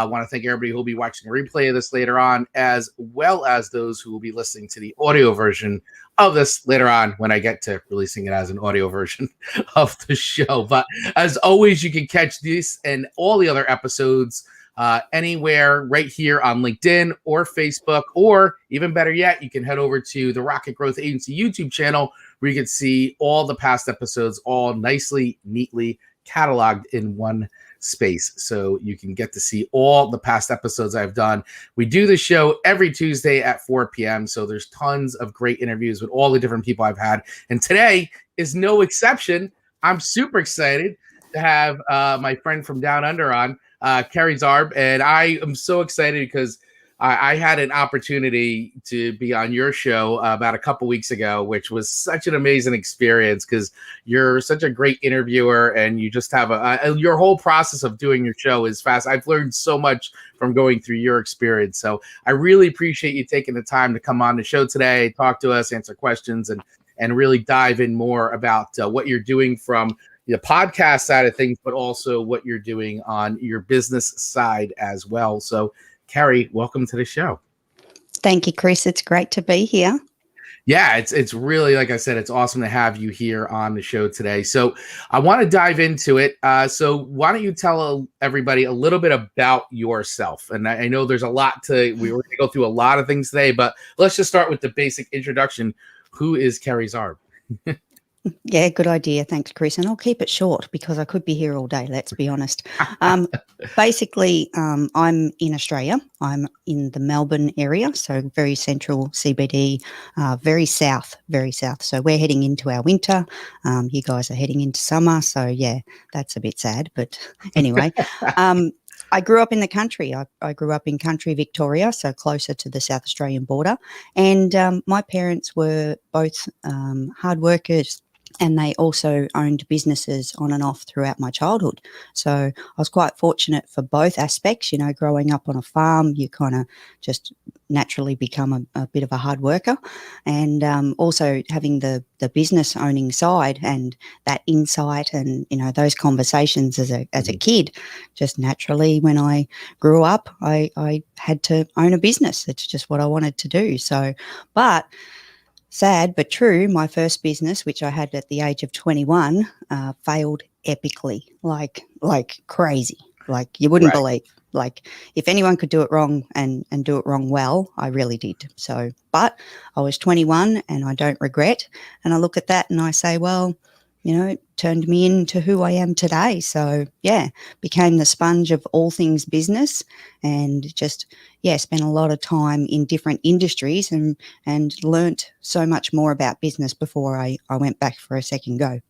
I want to thank everybody who will be watching a replay of this later on, as well as those who will be listening to the audio version of this later on when I get to releasing it as an audio version of the show. But as always, you can catch this and all the other episodes anywhere right here on LinkedIn or Facebook, or even better yet, you can head over to the Rocket Growth Agency YouTube channel where you can see all the past episodes all nicely, neatly cataloged in one space. So you can get to see all the past episodes I've done. We do the show every Tuesday at 4 p.m. So there's tons of great interviews with all the different people I've had. And today is no exception. I'm super excited to have my friend from Down Under on, Kerry Zarb. And I am so excited because I had an opportunity to be on your show about a couple weeks ago, which was such an amazing experience because you're such a great interviewer and you just have your whole process of doing your show is fast. I've learned so much from going through your experience. So I really appreciate you taking the time to come on the show today, talk to us, answer questions, and really dive in more about what you're doing from the podcast side of things, but also what you're doing on your business side as well. So Kerry, welcome to the show. Thank you, Chris. It's great to be here. Yeah, it's really, like I said, it's awesome to have you here on the show today. So I want to dive into it. So why don't you tell everybody a little bit about yourself? And I know there's a lot we were going to go through a lot of things today, but let's just start with the basic introduction. Who is Kerry Zarb? Yeah, good idea. Thanks, Chris. And I'll keep it short because I could be here all day, let's be honest. Basically, I'm in Australia. I'm in the Melbourne area, so very central CBD, very south. So we're heading into our winter. You guys are heading into summer. So, yeah, that's a bit sad. But anyway, I grew up in the country. I grew up in country Victoria, so closer to the South Australian border. And my parents were both hard workers, and they also owned businesses on and off throughout my childhood. So I was quite fortunate for both aspects. You know, growing up on a farm, you kind of just naturally become a bit of a hard worker. And also having the business owning side and that insight and, you know, those conversations as a kid, just naturally when I grew up, I had to own a business. It's just what I wanted to do. So, but sad but true, my first business, which I had at the age of 21, failed epically, like crazy, like you wouldn't believe. Like if anyone could do it wrong and do it wrong well, I really did. So, but I was 21 and I don't regret. And I look at that and I say, well, you know, it turned me into who I am today. So, yeah, became the sponge of all things business and just, yeah, spent a lot of time in different industries and learnt so much more about business before I went back for a second go.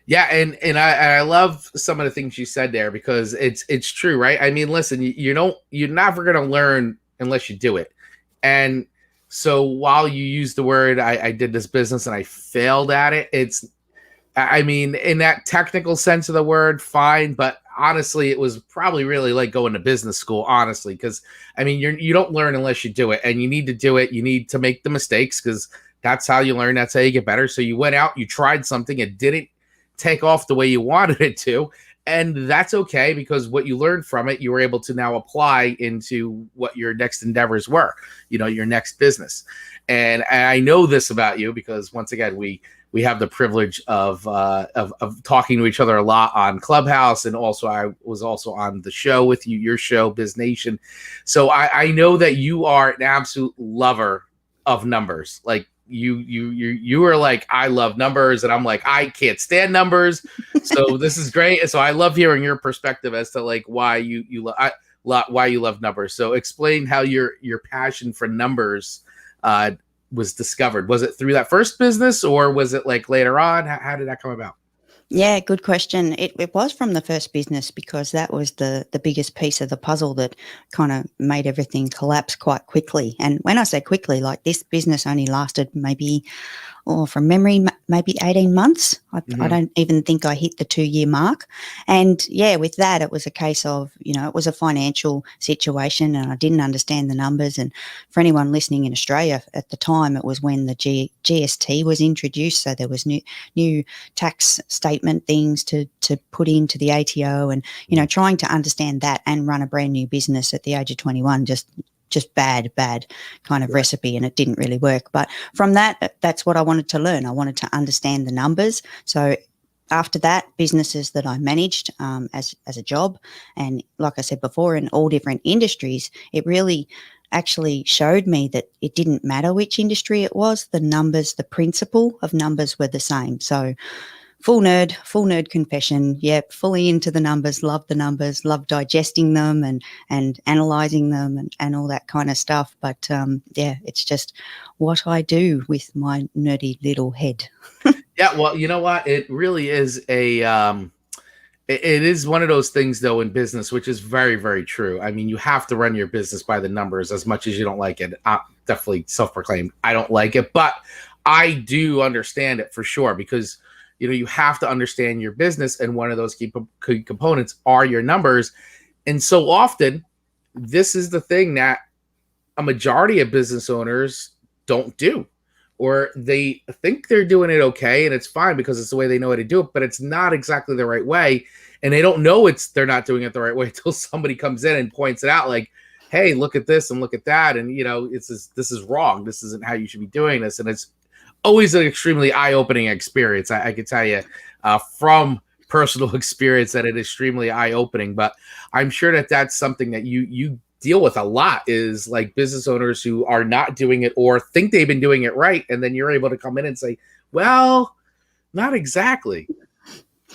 Yeah, and I love some of the things you said there because it's true, right? I mean, listen, you're never going to learn unless you do it. And so while you use the word, I did this business and I failed at it, I mean, in that technical sense of the word, fine. But honestly, it was probably really like going to business school, honestly, because, I mean, you don't learn unless you do it. And you need to do it. You need to make the mistakes because that's how you learn. That's how you get better. So you went out, you tried something. It didn't take off the way you wanted it to. And that's okay because what you learned from it, you were able to now apply into what your next endeavors were, you know, your next business. And I know this about you because, once again, we have the privilege of talking to each other a lot on Clubhouse, and also I was also on the show with you, your show, BIZ Nation. So I know that you are an absolute lover of numbers. Like you are like, I love numbers, and I'm like, I can't stand numbers. So this is great. So I love hearing your perspective as to like why you love numbers. So explain how your passion for numbers was discovered. Was it through that first business or was it like later on? How did that come about? Yeah, good question. It was from the first business because that was the biggest piece of the puzzle that kind of made everything collapse quite quickly. And when I say quickly, like this business only lasted maybe, or from memory, maybe 18 months. I don't even think I hit the 2-year mark. And yeah, with that, it was a case of, it was a financial situation and I didn't understand the numbers. And for anyone listening in Australia at the time, it was when the GST was introduced. So there was new tax statement things to put into the ATO and, trying to understand that and run a brand new business at the age of 21, just bad kind of recipe, and it didn't really work. But from that's what I wanted to learn. I wanted to understand the numbers. So after that, businesses that I managed as a job, and like I said before, in all different industries, it really actually showed me that it didn't matter which industry it was. The numbers, the principle of numbers were the same. So full nerd confession. Yep, fully into the numbers, love digesting them and analyzing them and all that kind of stuff. But it's just what I do with my nerdy little head. Yeah, well, you know what? It really is it is one of those things, though, in business, which is very, very true. I mean, you have to run your business by the numbers as much as you don't like it. Definitely self-proclaimed. I don't like it, but I do understand it for sure because you have to understand your business, and one of those key components are your numbers. And so often, this is the thing that a majority of business owners don't do, or they think they're doing it okay, and it's fine because it's the way they know how to do it, but it's not exactly the right way, and they don't know they're not doing it the right way until somebody comes in and points it out, like, hey, look at this and look at that, and this is wrong. This isn't how you should be doing this, and it's always an extremely eye-opening experience. I can tell you from personal experience that it is extremely eye-opening, but I'm sure that that's something that you deal with a lot, is like business owners who are not doing it or think they've been doing it right, and then you're able to come in and say, well, not exactly.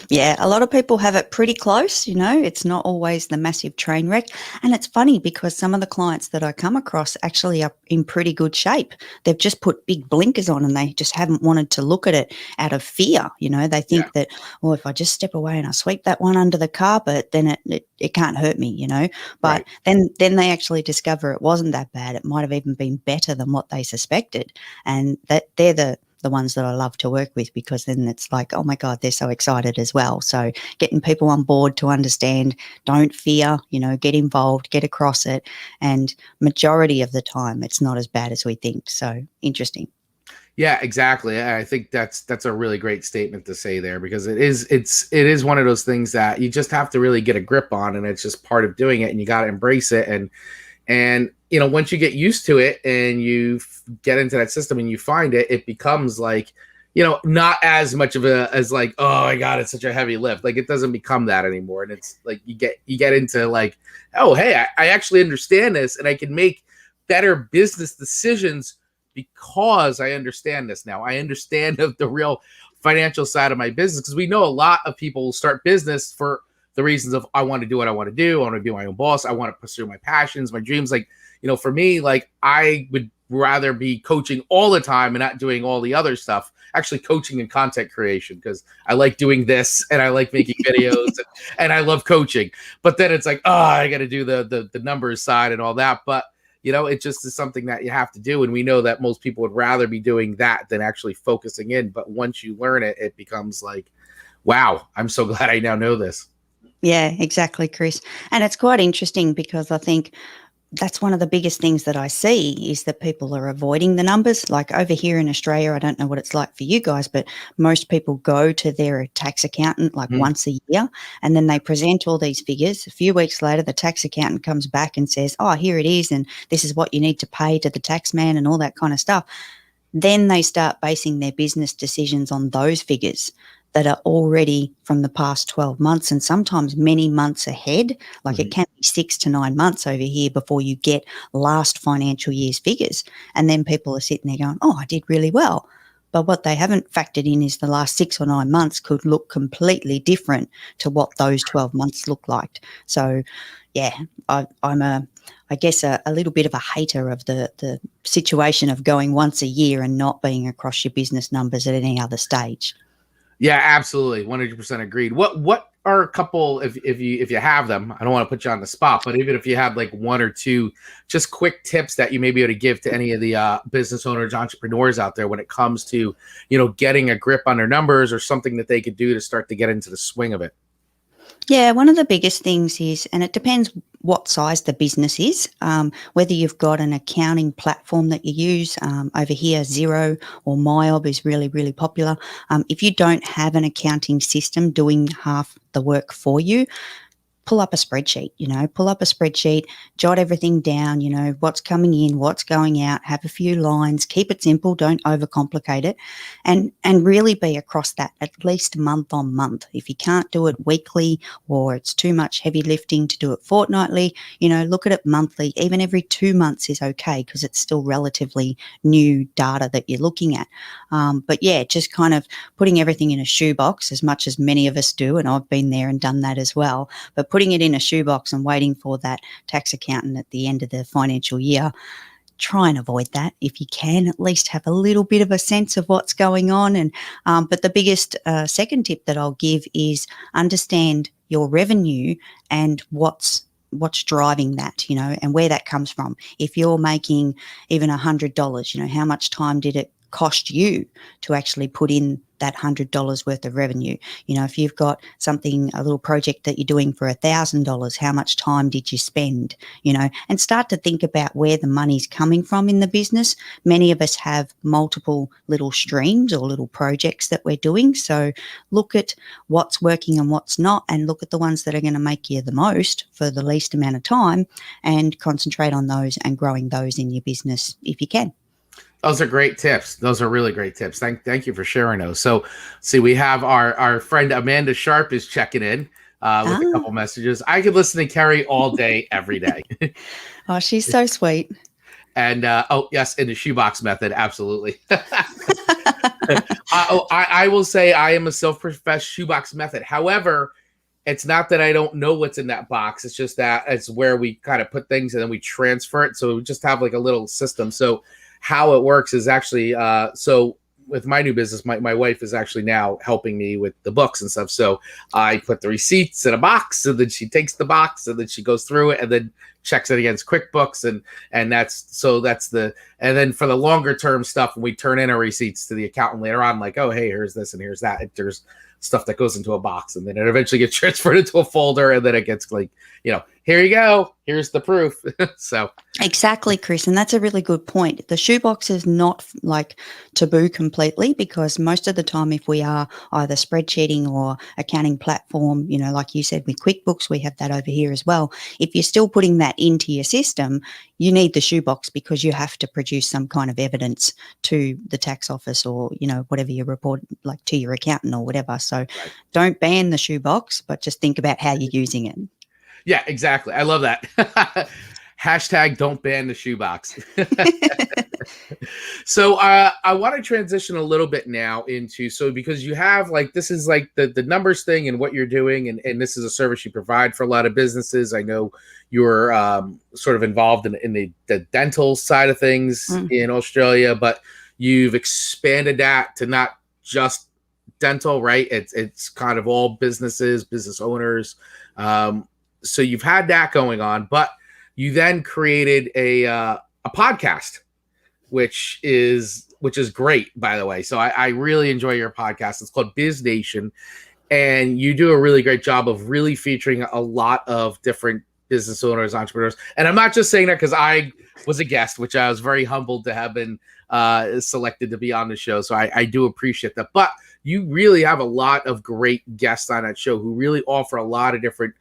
Yeah, a lot of people have it pretty close, it's not always the massive train wreck. And it's funny because some of the clients that I come across actually are in pretty good shape. They've just put big blinkers on and they just haven't wanted to look at it out of fear. They think that, well, if I just step away and I sweep that one under the carpet, then it can't hurt me, But then they actually discover it wasn't that bad. It might have even been better than what they suspected. And that they're the ones that I love to work with, because then it's like, oh my God, they're so excited as well. So getting people on board to understand, don't fear, get involved, get across it. And majority of the time, it's not as bad as we think. So interesting. Yeah, exactly. I think that's a really great statement to say there, because it is one of those things that you just have to really get a grip on, and it's just part of doing it, and you got to embrace it. And once you get used to it and you get into that system and you find it, it becomes like, not as much of as like, oh my God, it's such a heavy lift. Like, it doesn't become that anymore. And it's like, you get into like, oh, hey, I actually understand this, and I can make better business decisions because I understand this now. I understand the real financial side of my business, because we know a lot of people start business for the reasons of, I want to do what I want to do. I want to be my own boss. I want to pursue my passions, my dreams. Like, for me, like, I would rather be coaching all the time and not doing all the other stuff, actually coaching and content creation, because I like doing this and I like making videos and I love coaching. But then it's like, oh, I got to do the numbers side and all that. But, it just is something that you have to do. And we know that most people would rather be doing that than actually focusing in. But once you learn it, it becomes like, wow, I'm so glad I now know this. Yeah, exactly, Chris. And it's quite interesting because I think that's one of the biggest things that I see is that people are avoiding the numbers. Like over here in Australia, I don't know what it's like for you guys, but most people go to their tax accountant like once a year, and then they present all these figures. A few weeks later, the tax accountant comes back and says, oh, here it is, and this is what you need to pay to the tax man and all that kind of stuff. Then they start basing their business decisions on those figures that are already from the past 12 months, and sometimes many months ahead. Like it can be 6 to 9 months over here before you get last financial year's figures. And then people are sitting there going, oh, I did really well. But what they haven't factored in is the last 6 or 9 months could look completely different to what those 12 months look like. So, yeah, I'm I guess a little bit of a hater of the situation of going once a year and not being across your business numbers at any other stage. Yeah, absolutely. 100% agreed. What are a couple, if you have them, I don't want to put you on the spot, but even if you have like one or two just quick tips that you may be able to give to any of the business owners, entrepreneurs out there when it comes to, getting a grip on their numbers or something that they could do to start to get into the swing of it. Yeah, one of the biggest things is, and it depends what size the business is, whether you've got an accounting platform that you use. Over here, Xero or MyOb is really, really popular. If you don't have an accounting system doing half the work for you, pull up a spreadsheet, jot everything down, what's coming in, what's going out, have a few lines, keep it simple, don't overcomplicate it, and really be across that at least month on month. If you can't do it weekly or it's too much heavy lifting to do it fortnightly, look at it monthly. Even every 2 months is okay because it's still relatively new data that you're looking at. But yeah, just kind of putting everything in a shoebox, as much as many of us do, and I've been there and done that as well. But putting it in a shoebox and waiting for that tax accountant at the end of the financial year, try and avoid that if you can. At least have a little bit of a sense of what's going on. And but the biggest second tip that I'll give is understand your revenue and what's driving that, and where that comes from. If you're making even $100, how much time did it cost you to actually put in that $100 worth of revenue? If you've got something, a little project that you're doing for $1,000, how much time did you spend? And start to think about where the money's coming from in the business. Many of us have multiple little streams or little projects that we're doing. So look at what's working and what's not, and look at the ones that are going to make you the most for the least amount of time, and concentrate on those and growing those in your business if you can. Those are great tips. Those are really great tips. Thank you for sharing those. So, see, we have our friend Amanda Sharp is checking in with a couple messages. I could listen to Kerry all day, every day. Oh, she's so sweet. And yes, in the Shoebox Method, absolutely. I will say I am a self-professed Shoebox Method. However, it's not that I don't know what's in that box. It's just that it's where we kind of put things and then we transfer it. So we just have like a little system. So how it works is actually, so with my new business, my wife is actually now helping me with the books and stuff. So I put the receipts in a box, and then she takes the box, and then she goes through it and then checks it against QuickBooks. And then for the longer term stuff, we turn in our receipts to the accountant later on, like, oh, hey, here's this and here's that. There's stuff that goes into a box, and then it eventually gets transferred into a folder, and then it gets like, here you go, here's the proof. So exactly, Chris, and that's a really good point. The shoebox is not like taboo completely, because most of the time, if we are either spreadsheeting or accounting platform, like you said with QuickBooks, we have that over here as well. If you're still putting that into your system, you need the shoebox because you have to produce some kind of evidence to the tax office or, whatever you report, like to your accountant or whatever. So don't ban the shoebox, but just think about how you're using it. Yeah, exactly. I love that. Hashtag don't ban the shoebox. So I want to transition a little bit now into, because you have this is like the numbers thing and what you're doing. And this is a service you provide for a lot of businesses. I know you're sort of involved in the dental side of things in Australia, but you've expanded that to not just dental, right? It's kind of all businesses, business owners. So you've had that going on, but you then created a podcast, which is great, by the way. So I really enjoy your podcast. It's called BIZ Nation, and you do a really great job of really featuring a lot of different business owners, entrepreneurs. And I'm not just saying that because I was a guest, which I was very humbled to have been selected to be on the show. So I do appreciate that. But you really have a lot of great guests on that show who really offer a lot of different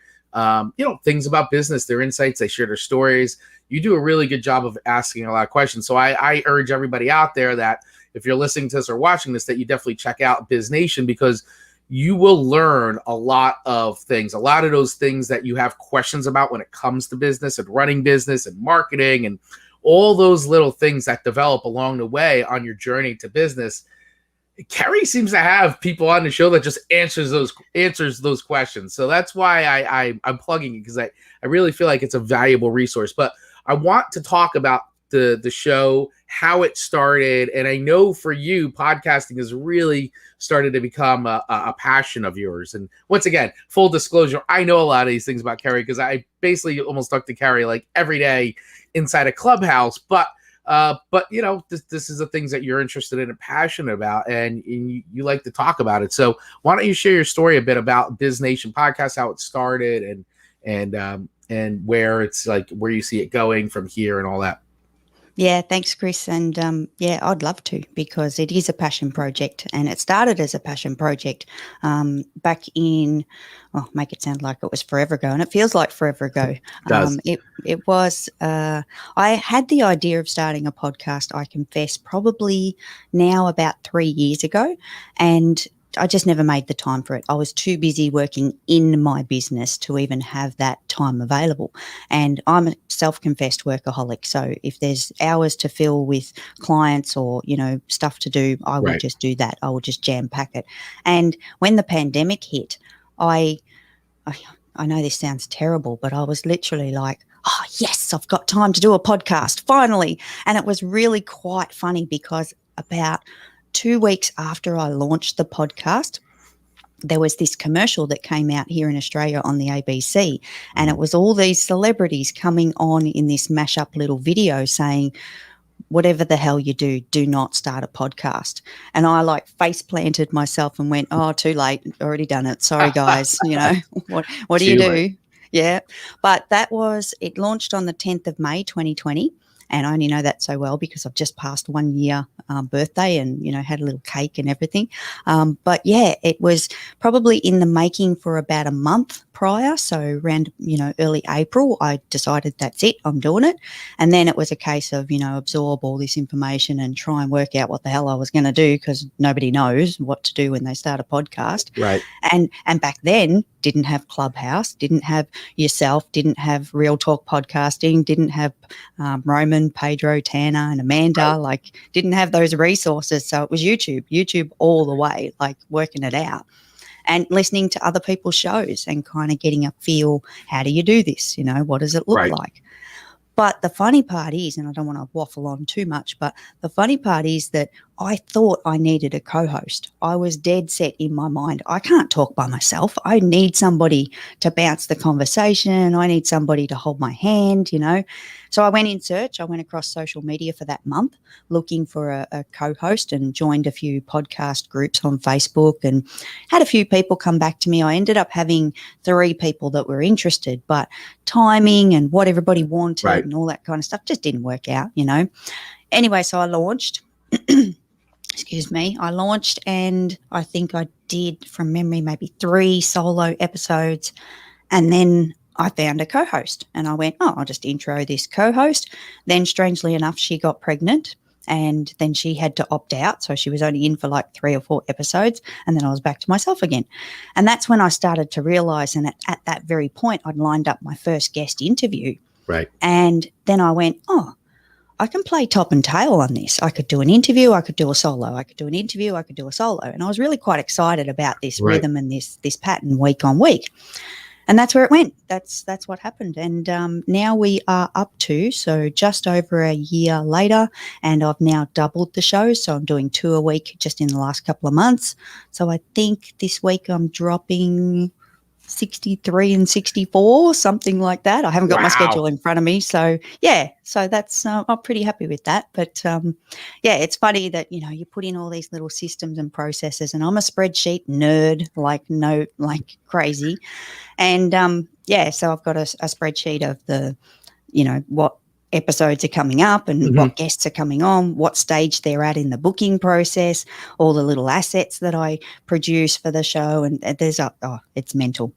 things about business, their insights, they share their stories. You do a really good job of asking a lot of questions. So I urge everybody out there that if you're listening to this or watching this, that you definitely check out BIZ Nation, because you will learn a lot of things, a lot of those things that you have questions about when it comes to business and running business and marketing and all those little things that develop along the way on your journey to business. Kerry seems to have people on the show that just answers those questions. So that's why I'm plugging it, because I really feel like it's a valuable resource. But I want to talk about the show, how it started. And I know for you, podcasting has really started to become a passion of yours. And once again, full disclosure, I know a lot of these things about Kerry because I basically almost talk to Kerry like every day inside a Clubhouse. But you know, this is the things that you're interested in and passionate about, and you like to talk about it. So why don't you share your story a bit about BIZ Nation podcast, how it started, and where it's like where you see it going from here and all that. Yeah, thanks, Chris. And yeah, I'd love to, because it is a passion project, and it started as a passion project back in, make it sound like it was forever ago, and it feels like forever ago. It was, I had the idea of starting a podcast, I confess, probably now about 3 years ago, and I just never made the time for it. I was too busy working in my business to even have that time available. And I'm a self-confessed workaholic. So if there's hours to fill with clients or, you know, stuff to do, I will just do that. I will just jam pack it. And when the pandemic hit, I know this sounds terrible, but I was literally like, oh, yes, I've got time to do a podcast, finally. And it was really quite funny because about 2 weeks after I launched the podcast, there was this commercial that came out here in Australia on the ABC, and it was all these celebrities coming on in this mashup little video saying, whatever the hell you do, do not start a podcast. And I like face planted myself and went, oh, too late, already done it. Sorry, guys. You know, what do you do? Yeah. But it launched on the 10th of May, 2020. And I only know that so well because I've just passed 1 year birthday and, you know, had a little cake and everything. But yeah, it was probably in the making for about a month prior. So around, you know, early April, I decided that's it, I'm doing it. And then it was a case of, you know, absorb all this information and try and work out what the hell I was going to do, because nobody knows what to do when they start a podcast. Right. And back then, didn't have Clubhouse, didn't have yourself, didn't have Real Talk Podcasting, didn't have Roman, Pedro, Tanner and Amanda, like didn't have those resources. So it was YouTube all the way, like working it out and listening to other people's shows and kind of getting a feel, how do you do this? You know, what does it look like? But the funny part is, and I don't want to waffle on too much, but the funny part is that I thought I needed a co-host. I was dead set in my mind. I can't talk by myself. I need somebody to bounce the conversation. I need somebody to hold my hand, you know. So I went in search. I went across social media for that month looking for a co-host and joined a few podcast groups on Facebook and had a few people come back to me. I ended up having 3 people that were interested, but timing and what everybody wanted and all that kind of stuff just didn't work out, you know. Anyway, so I launched. Excuse me, I launched, and I think I did, from memory, maybe 3 solo episodes. And then I found a co-host and I went, oh, I'll just intro this co-host. Then strangely enough, she got pregnant and then she had to opt out. So she was only in for like 3 or 4 episodes. And then I was back to myself again. And that's when I started to realize, and at that very point, I'd lined up my first guest interview. Right. And then I went, oh, I can play top and tail on this. I could do an interview. I could do a solo. I could do an interview. I could do a solo. And I was really quite excited about this rhythm and this pattern week on week. And that's where it went. That's what happened. And now we are up to, so just over a year later, and I've now doubled the show. So I'm doing 2 a week just in the last couple of months. So I think this week I'm dropping 63 and 64, something like that. I haven't got my schedule in front of me. So yeah, so that's, I'm pretty happy with that. But yeah, it's funny that, you know, you put in all these little systems and processes, and I'm a spreadsheet nerd, like crazy. And yeah, so I've got a spreadsheet of the, you know, what episodes are coming up and what guests are coming on, what stage they're at in the booking process, all the little assets that I produce for the show. And there's it's mental,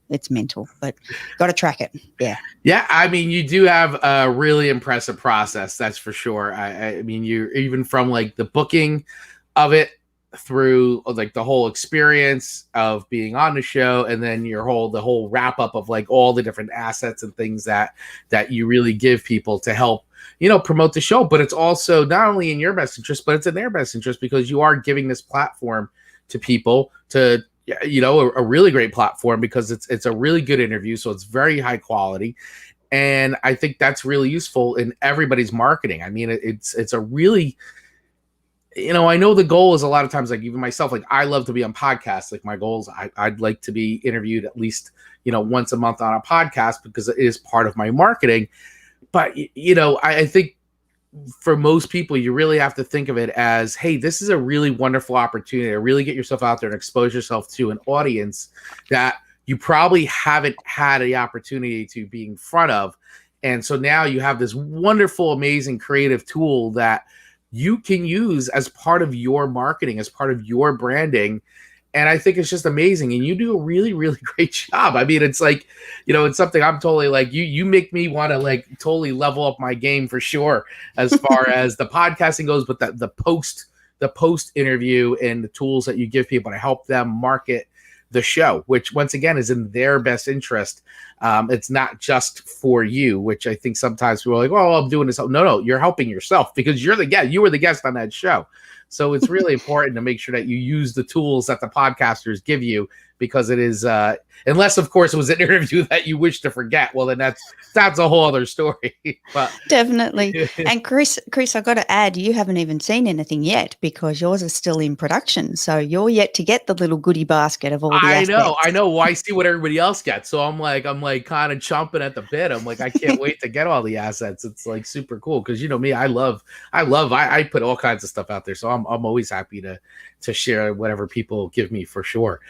but got to track it. Yeah. I mean, you do have a really impressive process. That's for sure. I mean, you're even from like the booking of it through like the whole experience of being on the show, and then the whole wrap up of like all the different assets and things that you really give people to help, you know, promote the show. But it's also not only in your best interest, but it's in their best interest, because you are giving this platform to people, to, you know, a really great platform, because it's a really good interview. So it's very high quality. And I think that's really useful in everybody's marketing. I mean, it's a really, I know the goal is a lot of times, like even myself, like I love to be on podcasts. Like my goals, I'd like to be interviewed at least, once a month on a podcast because it is part of my marketing. But, I think for most people, you really have to think of it as, hey, this is a really wonderful opportunity to really get yourself out there and expose yourself to an audience that you probably haven't had the opportunity to be in front of. And so now you have this wonderful, amazing creative tool that you can use as part of your marketing, as part of your branding. And I think it's just amazing. And you do a really, really great job. I mean, it's like, it's something I'm totally like, you make me want to like totally level up my game for sure, as far as the podcasting goes, but the post interview and the tools that you give people to help them market the show, which once again is in their best interest. It's not just for you, which I think sometimes people are like, well, I'm doing this. No, you're helping yourself because you were the guest on that show. So it's really important to make sure that you use the tools that the podcasters give you, because it is, unless of course it was an interview that you wish to forget. Well, then that's a whole other story. But definitely. And Chris, I've got to add, you haven't even seen anything yet because yours is still in production. So you're yet to get the little goodie basket of all the aspects. I know. Well, I see what everybody else gets. So I'm like kind of chomping at the bit. I'm like, I can't wait to get all the assets. It's like super cool. Cause me, I put all kinds of stuff out there. So I'm always happy to share whatever people give me for sure.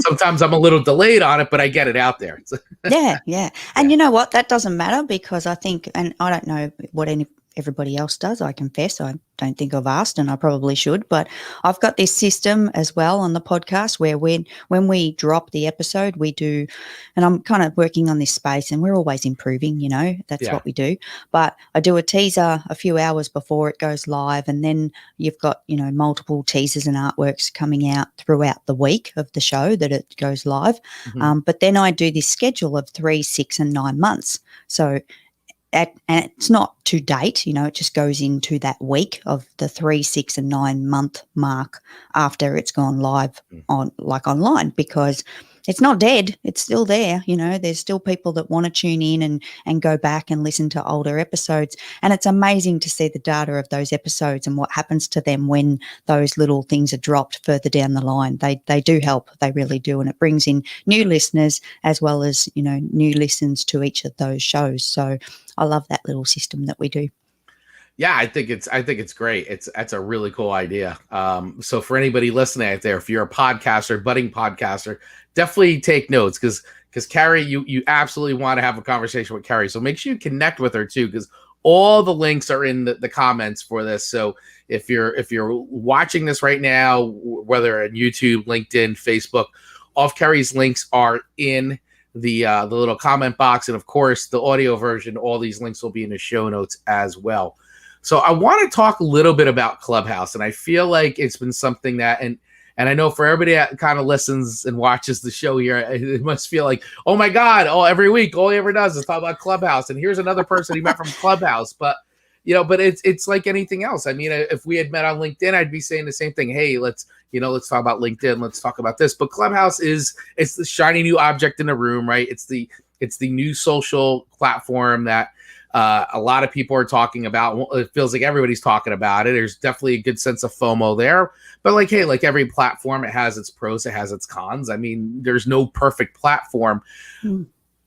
Sometimes I'm a little delayed on it, but I get it out there. Yeah. And you know what? That doesn't matter because I think, and I don't know what everybody else does. I confess, I don't think I've asked, and I probably should, but I've got this system as well on the podcast where when we drop the episode, we do, and I'm kind of working on this space and we're always improving, that's what we do. But I do a teaser a few hours before it goes live, and then you've got, multiple teasers and artworks coming out throughout the week of the show that it goes live. Mm-hmm. But then I do this schedule of 3, 6, and 9 months. So and it's not to date, it just goes into that week of the 3, 6, and 9 month mark after it's gone live online, because it's not dead. It's still there. There's still people that want to tune in and go back and listen to older episodes. And it's amazing to see the data of those episodes and what happens to them when those little things are dropped further down the line. They do help. They really do. And it brings in new listeners as well as, new listens to each of those shows. So I love that little system that we do. Yeah, I think it's great. That's a really cool idea. So for anybody listening out there, if you're a podcaster, budding podcaster, definitely take notes because Carrie, you absolutely want to have a conversation with Carrie. So make sure you connect with her too, because all the links are in the comments for this. So if you're watching this right now, whether on YouTube, LinkedIn, Facebook, all of Carrie's links are in the little comment box, and of course the audio version. All these links will be in the show notes as well. So I want to talk a little bit about Clubhouse, and I feel like it's been something that, and I know for everybody that kind of listens and watches the show here, it must feel like, oh my God, every week, all he ever does is talk about Clubhouse, and here's another person he met from Clubhouse. But, but it's like anything else. I mean, if we had met on LinkedIn, I'd be saying the same thing. Hey, let's talk about LinkedIn. Let's talk about this. But Clubhouse it's the shiny new object in the room, right? It's the new social platform that a lot of people are talking about. It feels like everybody's talking about it. There's definitely a good sense of FOMO there. But like, hey, like every platform, it has its pros, it has its cons. I mean, there's no perfect platform.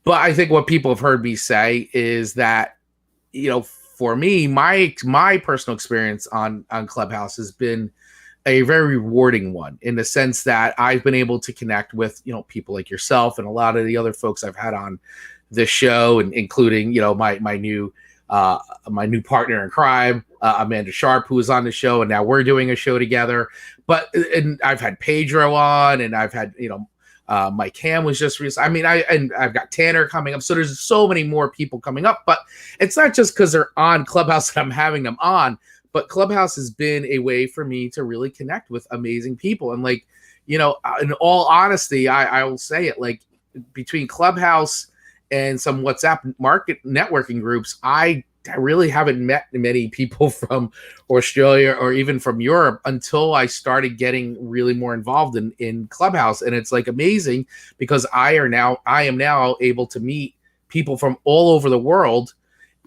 But I think what people have heard me say is that, for me, my personal experience on Clubhouse has been a very rewarding one, in the sense that I've been able to connect with, people like yourself and a lot of the other folks I've had on this show, and including, my new partner in crime, Amanda Sharp, who was on the show, and now we're doing a show together. And I've had Pedro on, and I've had, Mike Ham was just recent. I mean, I've got Tanner coming up. So there's so many more people coming up, but it's not just because they're on Clubhouse that I'm having them on, but Clubhouse has been a way for me to really connect with amazing people. And like, in all honesty, I will say it, like between Clubhouse and some WhatsApp market networking groups, I really haven't met many people from Australia or even from Europe until I started getting really more involved in Clubhouse. And it's like amazing because I am now able to meet people from all over the world,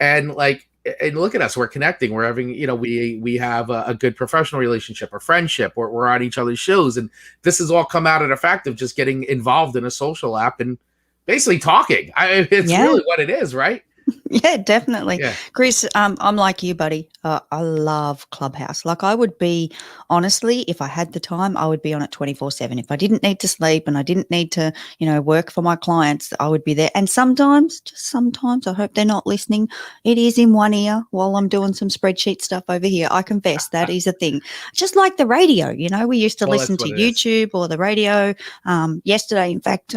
and like, and look at us, we're connecting, we're having, we have a good professional relationship or friendship, or we're on each other's shows, and this has all come out of the fact of just getting involved in a social app and basically talking. It's really what it is, right? Yeah, definitely. Yeah. Chris, I'm like you, buddy. I love Clubhouse. Like, I would be, honestly, if I had the time, I would be on it 24/7. If I didn't need to sleep and I didn't need to, work for my clients, I would be there. And sometimes, just sometimes, I hope they're not listening, it is in one ear while I'm doing some spreadsheet stuff over here. I confess that is a thing. Just like the radio, we used to listen to YouTube or the radio. Yesterday, in fact,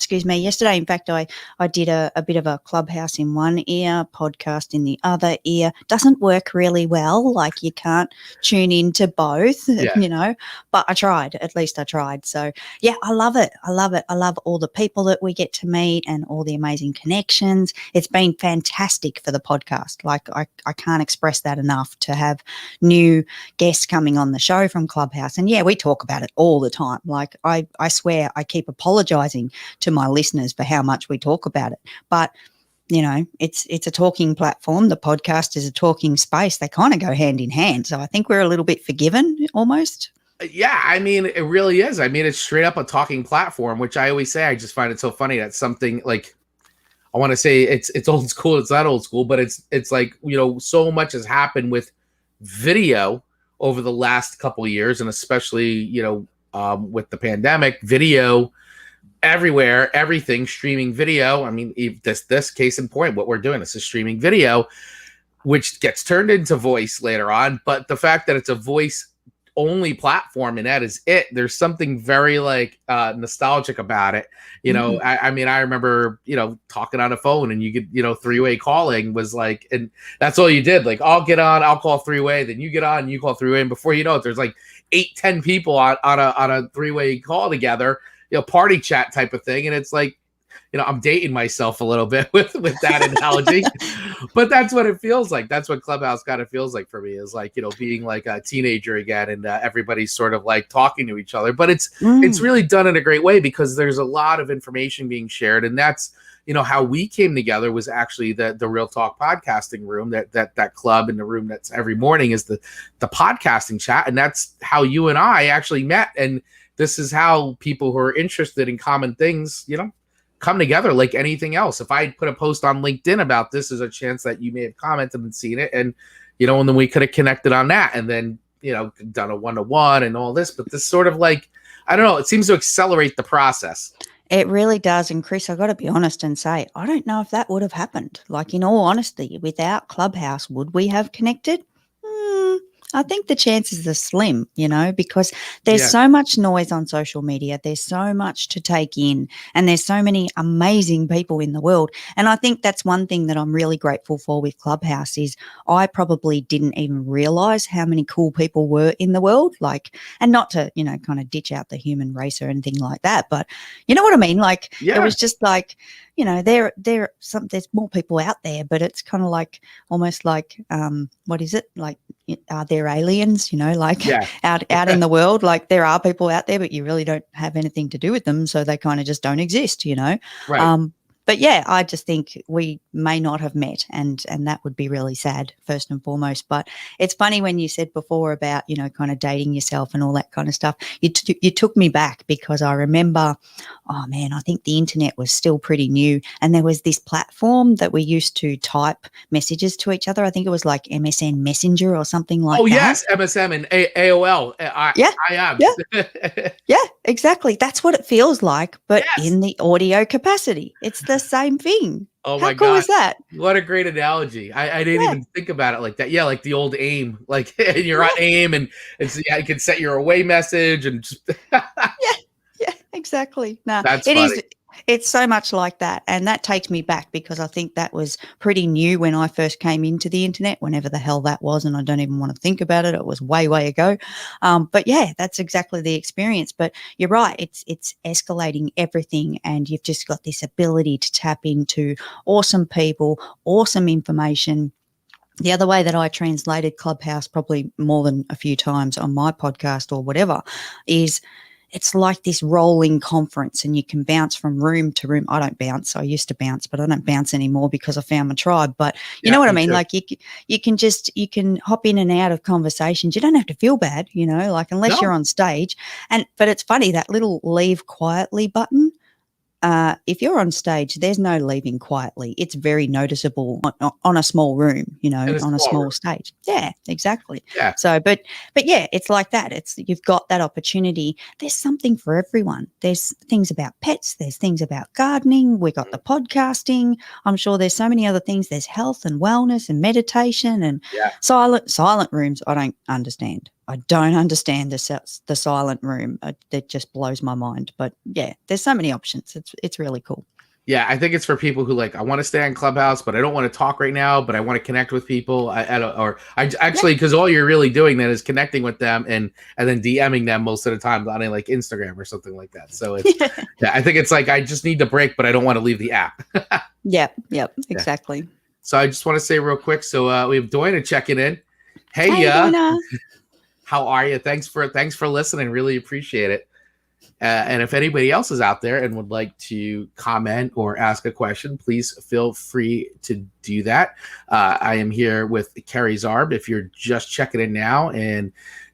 Yesterday, in fact, I did a bit of a Clubhouse in one ear, podcast in the other ear. Doesn't work really well. Like, you can't tune into both, but I tried. At least I tried. So, yeah, I love it. I love it. I love all the people that we get to meet and all the amazing connections. It's been fantastic for the podcast. Like, I can't express that enough, to have new guests coming on the show from Clubhouse. And, yeah, we talk about it all the time. Like, I swear I keep apologizing to my listeners for how much we talk about it, but it's a talking platform. The podcast is a talking space. They kind of go hand in hand, so I think we're a little bit forgiven almost. Yeah, I mean, it really is. I mean, it's straight up a talking platform, which I always say, I just find it so funny that something like, I want to say it's old school, it's not old school, but it's like, so much has happened with video over the last couple of years, and especially with the pandemic, video everywhere, everything, streaming video. I mean, this case in point, what we're doing, this is streaming video, which gets turned into voice later on. But the fact that it's a voice only platform, and that is it, there's something very like nostalgic about it. I mean, I remember, talking on a phone, and you could, three-way calling was like, and that's all you did. Like, I'll get on, I'll call three-way, then you get on, you call three-way, and before you know it, there's like 8-10 people on a three-way call together, party chat type of thing. And it's like, I'm dating myself a little bit with that analogy, but that's what it feels like. That's what Clubhouse kind of feels like for me, is like, being like a teenager again, and everybody's sort of like talking to each other, but it's really done in a great way, because there's a lot of information being shared. And that's, how we came together was actually the Real Talk podcasting room, that club in the room that's every morning is the podcasting chat. And that's how you and I actually met. And this is how people who are interested in common things, come together like anything else. If I put a post on LinkedIn about this, there's a chance that you may have commented and seen it. And, and then we could have connected on that, and then, done a one-to-one and all this. But this sort of like, I don't know, it seems to accelerate the process. It really does. And Chris, I've got to be honest and say, I don't know if that would have happened. Like, in all honesty, without Clubhouse, would we have connected? I think the chances are slim, because there's so much noise on social media. There's so much to take in, and there's so many amazing people in the world. And I think that's one thing that I'm really grateful for with Clubhouse is I probably didn't even realize how many cool people were in the world. Like, and not to, kind of ditch out the human race or anything like that, but you know what I mean? Like, it was just like, there's more people out there, but it's kind of like, almost like, what is it? Like, are there aliens, out in the world? Like, there are people out there, but you really don't have anything to do with them. So they kind of just don't exist, Right. But yeah, I just think we may not have met, and that would be really sad, first and foremost. But it's funny when you said before about, kind of dating yourself and all that kind of stuff. You took me back, because I remember, oh man, I think the internet was still pretty new, and there was this platform that we used to type messages to each other. I think it was like MSN Messenger or something like that. Oh yes, MSN and AOL. Yeah, exactly. That's what it feels like, but in the audio capacity. It's the same thing. Oh How my cool God. is that? What a great analogy. I didn't even think about it like that. Yeah, like the old AIM. Like, and you're on AIM, and it's, you can set your away message and just Yeah, exactly. No, That's it funny. is. It's so much like that. And that takes me back, because I think that was pretty new when I first came into the internet, whenever the hell that was. And I don't even want to think about it. It was way, way ago. But yeah, that's exactly the experience. But you're right. It's escalating everything. And you've just got this ability to tap into awesome people, awesome information. The other way that I translated Clubhouse, probably more than a few times on my podcast or whatever, is it's like this rolling conference, and you can bounce from room to room. I don't bounce. I used to bounce, but I don't bounce anymore because I found my tribe. But you know what I mean? Too. Like you can hop in and out of conversations. You don't have to feel bad, like unless you're on stage. But it's funny, that little leave quietly button. If you're on stage, there's no leaving quietly. It's very noticeable on a small room, on a small stage. Yeah, exactly. Yeah. So, but yeah, it's like that. You've got that opportunity. There's something for everyone. There's things about pets. There's things about gardening. We got the podcasting. I'm sure there's so many other things. There's health and wellness and meditation and silent rooms. I don't understand. I don't understand the silent room. That just blows my mind. But yeah, there's so many options. It's really cool. Yeah, I think it's for people who I want to stay on Clubhouse, but I don't want to talk right now, but I want to connect with people. Because all you're really doing then is connecting with them and then DMing them most of the time on Instagram or something like that. So it's, I think it's I just need the break, but I don't want to leave the app. Yep, exactly. Yeah. So I just want to say real quick. So we have Doina checking in. Hey, Doina. How are you? Thanks for listening. Really appreciate it. And if anybody else is out there and would like to comment or ask a question, please feel free to do that. I am here with Kerry Zarb. If you're just checking in now and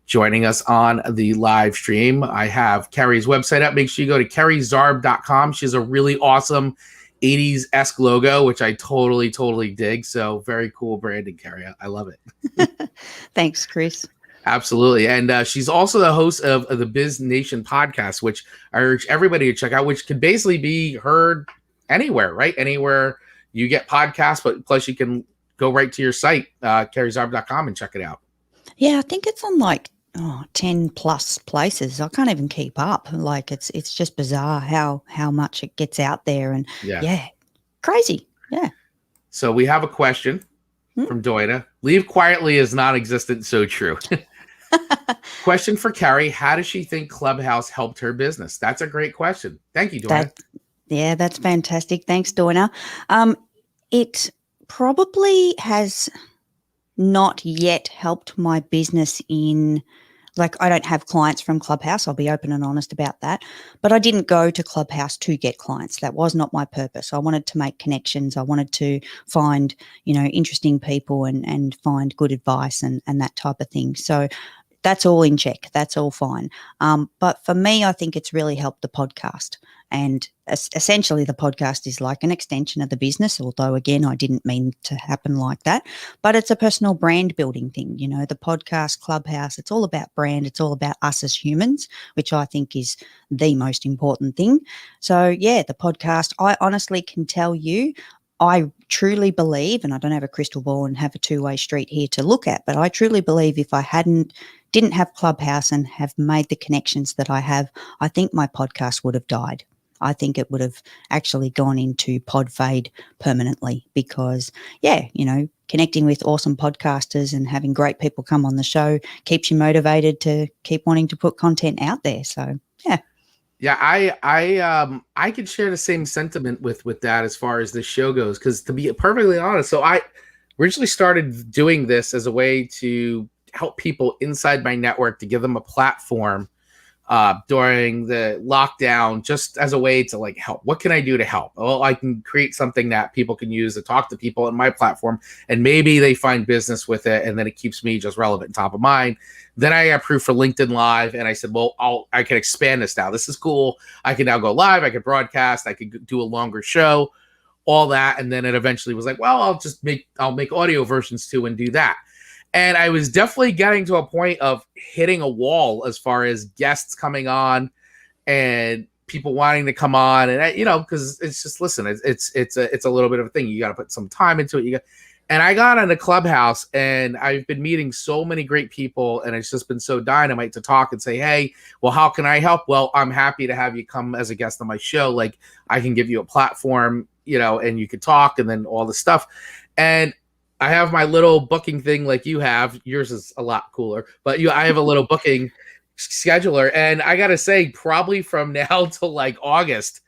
joining us on the live stream, I have Kerry's website up. Make sure you go to kerryzarb.com. She has a really awesome 80s-esque logo, which I totally dig. So very cool branding, Kerry. I love it. Thanks, Chris. Absolutely. And she's also the host of the BIZ NATION podcast, which I urge everybody to check out, which can basically be heard anywhere, right? Anywhere you get podcasts, but plus you can go right to your site, kerryzarb.com, and check it out. Yeah, I think it's on 10 plus places. I can't even keep up. It's just bizarre how much it gets out there. And yeah, crazy. Yeah. So we have a question from Doina. Leave quietly is non-existent, so true. Question for Kerry. How does she think Clubhouse helped her business? That's a great question. Thank you, Doina. That's fantastic. Thanks, Doina. It probably has not yet helped my business in, I don't have clients from Clubhouse. I'll be open and honest about that. But I didn't go to Clubhouse to get clients. That was not my purpose. I wanted to make connections. I wanted to find, interesting people and find good advice and that type of thing. So that's all in check. That's all fine. But for me, I think it's really helped the podcast. And essentially the podcast is like an extension of the business, although, again, I didn't mean to happen like that. But it's a personal brand building thing. The podcast, Clubhouse, it's all about brand. It's all about us as humans, which I think is the most important thing. So, yeah, the podcast, I honestly can tell you, I truly believe, and I don't have a crystal ball and have a two-way street here to look at, but I truly believe if I didn't have Clubhouse and have made the connections that I have, I think my podcast would have died. I think it would have actually gone into pod fade permanently because, connecting with awesome podcasters and having great people come on the show keeps you motivated to keep wanting to put content out there. So, yeah. Yeah, I could share the same sentiment with that as far as the show goes, because to be perfectly honest, so I originally started doing this as a way to help people inside my network, to give them a platform during the lockdown, just as a way to help. What can I do to help? Well, I can create something that people can use to talk to people on my platform, and maybe they find business with it, and then it keeps me just relevant and top of mind. Then I got approved for LinkedIn Live, and I said, well, I can expand this now. This is cool. I can now go live. I can broadcast. I could do a longer show, all that. And then it eventually was well, I'll make audio versions too and do that. And I was definitely getting to a point of hitting a wall as far as guests coming on and people wanting to come on. And because it's just, listen, it's a little bit of a thing. You got to put some time into it. And I got on the Clubhouse, and I've been meeting so many great people, and it's just been so dynamite to talk and say, hey, well, how can I help? Well, I'm happy to have you come as a guest on my show. I can give you a platform, and you could talk, and then all the stuff. And I have my little booking thing like you have. Yours is a lot cooler, but I have a little booking scheduler. And I got to say, probably from now till August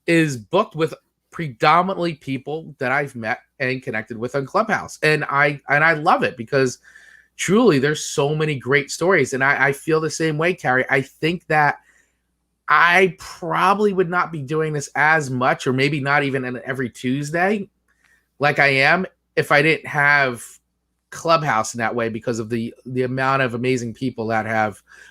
is booked with predominantly people that I've met and connected with on Clubhouse. And I love it because truly there's so many great stories. And I feel the same way, Kerry. I think that I probably would not be doing this as much, or maybe not even every Tuesday like I am, if I didn't have Clubhouse in that way, because of the amount of amazing people that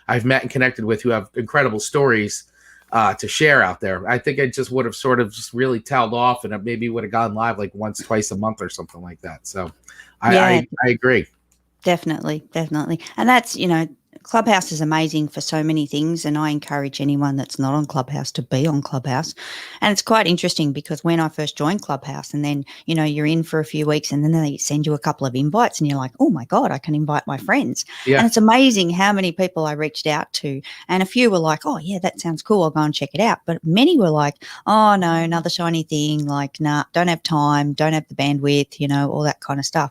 I've met and connected with who have incredible stories to share out there. I think it just would have sort of just really tailed off, and it maybe would have gone live like once, twice a month or something like that. So I agree. Definitely. And that's, Clubhouse is amazing for so many things, and I encourage anyone that's not on Clubhouse to be on Clubhouse. And it's quite interesting because when I first joined Clubhouse, and then, you're in for a few weeks, and then they send you a couple of invites, and you're like, oh my God, I can invite my friends. Yeah. And it's amazing how many people I reached out to, and a few were like, oh yeah, that sounds cool, I'll go and check it out. But many were like, oh no, another shiny thing, like, nah, don't have time, don't have the bandwidth, all that kind of stuff.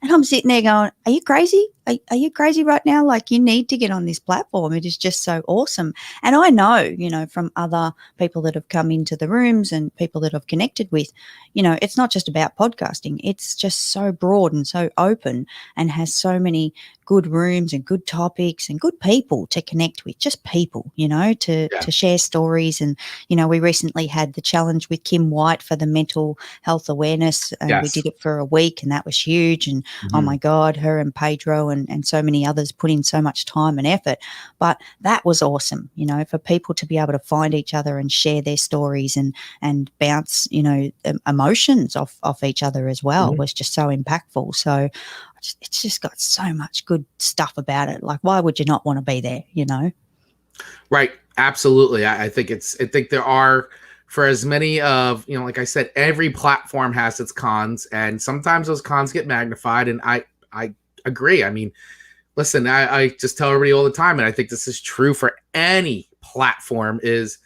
And I'm sitting there going, are you crazy? Are you crazy right now? Like, you need to get on this platform. It is just so awesome. And I know, from other people that have come into the rooms and people that I've connected with, it's not just about podcasting. It's just so broad and so open, and has so many good rooms and good topics and good people to connect with, just people, to share stories. And, we recently had the challenge with Kim White for the mental health awareness, and we did it for a week, and that was huge. And oh my God, her and Pedro and so many others put in so much time and effort. But that was awesome, for people to be able to find each other and share their stories and bounce, emotions off each other as well, was just so impactful. So it's just got so much good stuff about it. Like, why would you not want to be there, Right. Absolutely. I think there are, for as many of, like I said, every platform has its cons, and sometimes those cons get magnified. And I agree. I mean, listen, I just tell everybody all the time, and I think this is true for any platform, is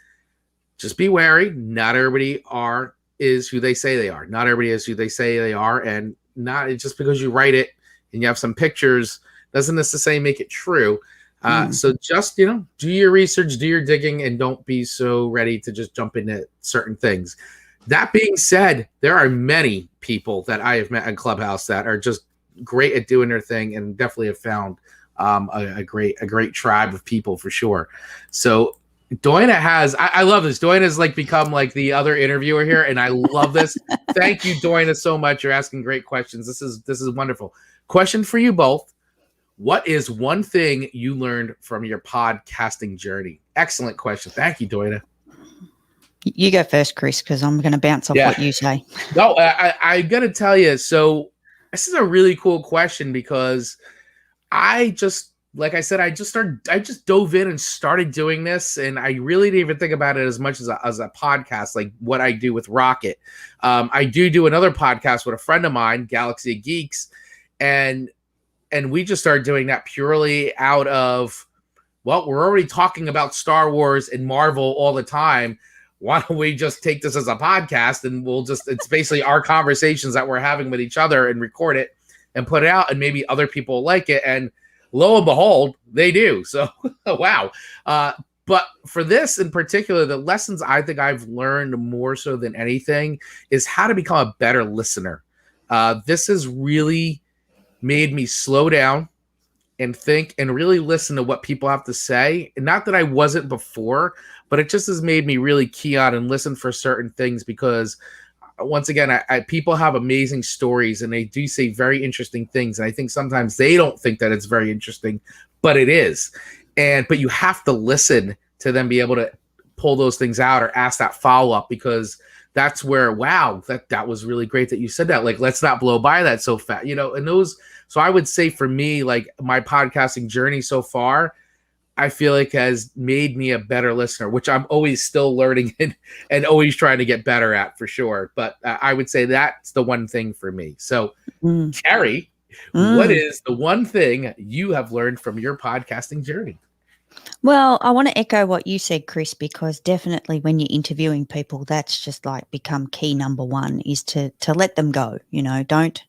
just be wary. Not everybody is who they say they are. Not everybody is who they say they are. And not just because you write it and you have some pictures doesn't necessarily make it true. So just, do your research, do your digging, and don't be so ready to just jump into certain things. That being said, there are many people that I have met in Clubhouse that are just great at doing their thing, and definitely have found a great tribe of people for sure. So Doina I love this. Doina's like become like the other interviewer here, and I love this. Thank you, Doina, so much. You're asking great questions. This is wonderful. Question for you both. What is one thing you learned from your podcasting journey? Excellent question. Thank you, Doina. You go first, Chris, because I'm going to bounce off what you say. No, I got to tell you. So this is a really cool question, because like I said, I just dove in and started doing this, and I really didn't even think about it as much as a podcast, like what I do with Rocket. I do another podcast with a friend of mine, Galaxy of Geeks, and we just started doing that purely out of, well, we're already talking about Star Wars and Marvel all the time. Why don't we just take this as a podcast, and it's basically our conversations that we're having with each other, and record it and put it out, and maybe other people like it. And lo and behold, they do. So, wow. But for this in particular, the lessons I think I've learned more so than anything is how to become a better listener. This has really made me slow down and think and really listen to what people have to say. And not that I wasn't before, but it just has made me really key on and listen for certain things, because once again, people have amazing stories, and they do say very interesting things. And I think sometimes they don't think that it's very interesting, but it is. But you have to listen to them be able to pull those things out or ask that follow-up, because that's where, wow, that was really great that you said that. Like, let's not blow by that so fast, and those. So I would say for me, like, my podcasting journey so far, I feel like has made me a better listener, which I'm always still learning and always trying to get better at, for sure. But I would say that's the one thing for me. So, Kerry, what is the one thing you have learned from your podcasting journey? Well, I want to echo what you said, Chris, because definitely when you're interviewing people, that's just like become key number one, is to let them go. Don't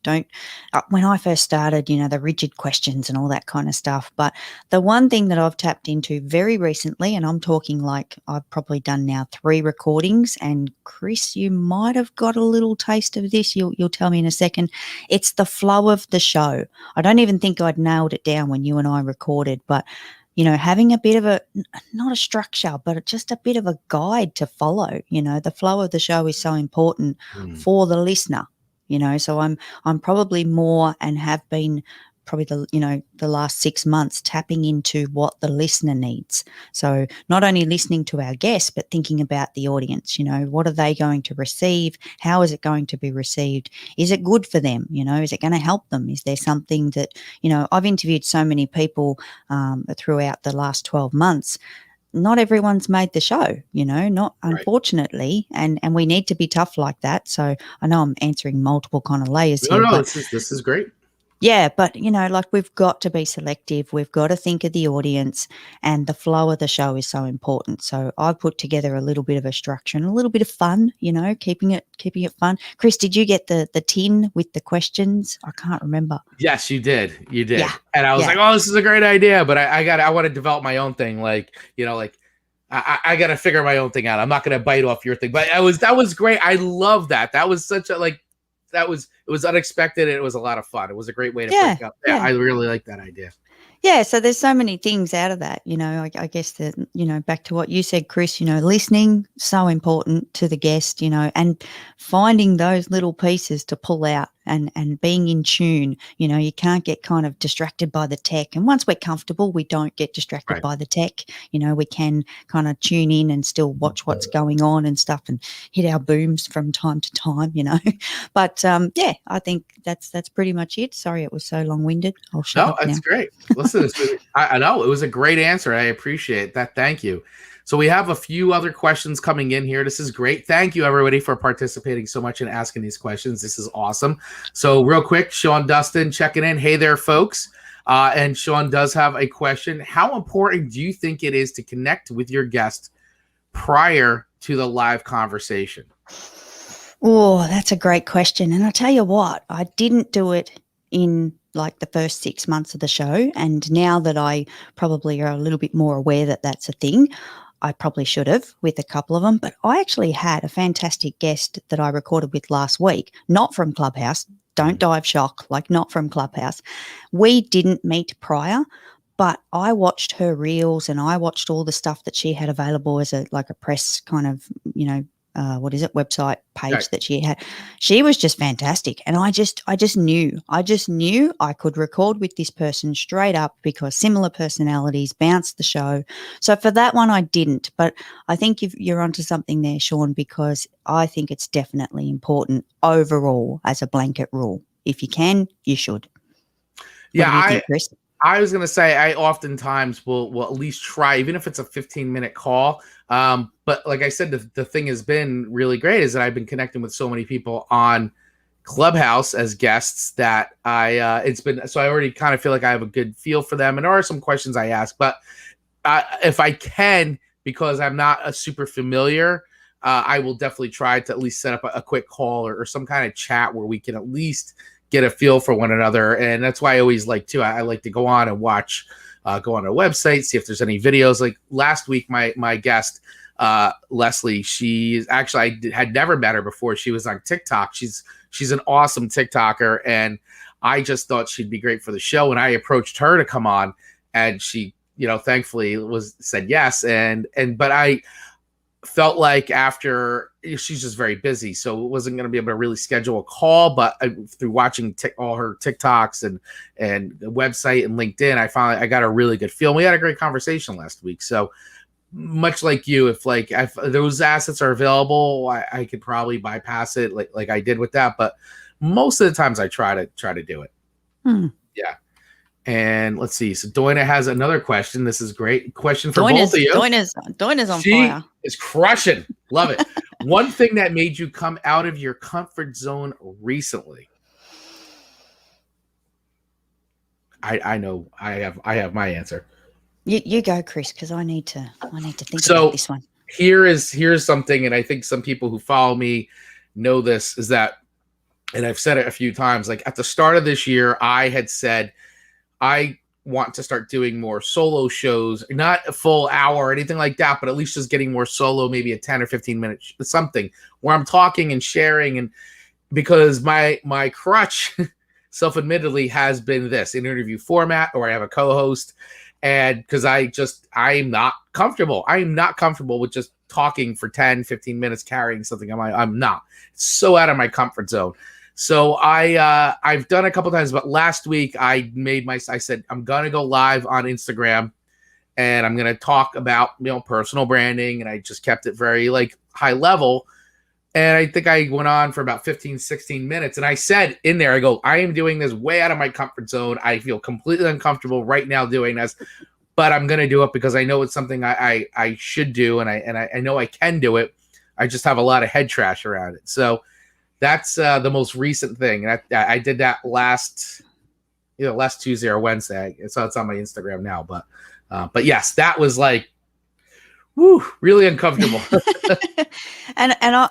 when I first started, the rigid questions and all that kind of stuff. But the one thing that I've tapped into very recently, and I'm talking like I've probably done now 3 recordings, and Chris, you might have got a little taste of this. You'll tell me in a second. It's the flow of the show. I don't even think I'd nailed it down when you and I recorded, but having a bit of not a structure, but just a bit of a guide to follow. The flow of the show is so important for the listener. So I'm probably more, and have been probably the last 6 months, tapping into what the listener needs. So not only listening to our guests, but thinking about the audience. What are they going to receive? How is it going to be received? Is it good for them? Is it going to help them? Is there something that, I've interviewed so many people throughout the last 12 months. Not everyone's made the show, not unfortunately, and we need to be tough like that. So I know I'm answering multiple kind of layers here. No, but this is great. yeah, but we've got to be selective. We've got to think of the audience, and the flow of the show is so important. So I've put together a little bit of a structure and a little bit of fun, keeping it fun. Chris, did you get the tin with the questions? I can't remember. Yes, you did. Yeah. And I was like, oh, this is a great idea, but I want to develop my own thing. Like, I got to figure my own thing out. I'm not going to bite off your thing, but that was great. I love that. That was such a, it was unexpected. And it was a lot of fun. It was a great way to break up. Yeah, I really like that idea. Yeah, so there's so many things out of that, I guess that, back to what you said, Chris, listening, so important to the guest, and finding those little pieces to pull out and being in tune. You can't get kind of distracted by the tech. And once we're comfortable, we don't get distracted by the tech. We can kind of tune in and still watch what's going on and stuff, and hit our booms from time to time, But I think that's pretty much it. Sorry, it was so long-winded. I'll shut up now. That's great. Listen, I know it was a great answer. I appreciate that. Thank you. So we have a few other questions coming in here. This is great. Thank you, everybody, for participating so much and asking these questions. This is awesome. So real quick, Sean Dustin checking in. Hey there, folks. And Sean does have a question. How important do you think it is to connect with your guest prior to the live conversation? Oh, that's a great question. And I tell you what, I didn't do it in the first 6 months of the show. And now that I probably are a little bit more aware that that's a thing, I probably should have with a couple of them. But I actually had a fantastic guest that I recorded with last week, not from Clubhouse. Don't die of shock, not from Clubhouse. We didn't meet prior, but I watched her reels and I watched all the stuff that she had available as a press kind of, website page that she had. She was just fantastic. And I just knew I could record with this person straight up because similar personalities bounced the show. So for that one, I didn't. But I think you're onto something there, Sean, because I think it's definitely important overall as a blanket rule. If you can, you should. Yeah, what do you think, Chris? I was going to say I oftentimes will at least try, even if it's a 15-minute call. But like I said, the thing has been really great is that I've been connecting with so many people on Clubhouse as guests that it's been, so I already kind of feel like I have a good feel for them. And there are some questions I ask, but if I can, because I'm not a super familiar, I will definitely try to at least set up a quick call or some kind of chat where we can at least get a feel for one another. And that's why I always like to, I like to go on and watch, go on our website, see if there's any videos. Like last week, my guest, Leslie, she's actually, I had never met her before. She was on TikTok. She's an awesome TikToker. And I just thought she'd be great for the show. And I approached her to come on and she, thankfully said yes. But I felt like after, she's just very busy, so it wasn't going to be able to really schedule a call. But through watching all her TikToks and the website and LinkedIn, I got a really good feel. We had a great conversation last week. So much like you, if those assets are available, I could probably bypass it like I did with that. But most of the times I try to do it. Yeah. And let's see. So Doina has another question. This is great question for both of you. Doina's on fire. She is crushing. Love it. One thing that made you come out of your comfort zone recently. I know. I have my answer. You go, Chris, because I need to think about this one. Here's something, and I think some people who follow me know this, is that, and I've said it a few times, like at the start of this year, I had said, I want to start doing more solo shows, not a full hour or anything like that, but at least just getting more solo, maybe a 10 or 15 minute something where I'm talking and sharing. And because my crutch self-admittedly has been this, an interview format, or I have a co-host. And because I'm not comfortable. I'm not comfortable with just talking for 10, 15 minutes, carrying something. I'm not. It's so out of my comfort zone. So I've done a couple times, but last week I said, I'm going to go live on Instagram and I'm going to talk about, personal branding. And I just kept it very like high level. And I think I went on for about 15, 16 minutes. And I said in there, I go, I am doing this way out of my comfort zone. I feel completely uncomfortable right now doing this, but I'm going to do it because I know it's something I should do. And I know I can do it. I just have a lot of head trash around it. So that's the most recent thing. And I did that last Tuesday or Wednesday. So it's on my Instagram now. But yes, that was like, woo, really uncomfortable.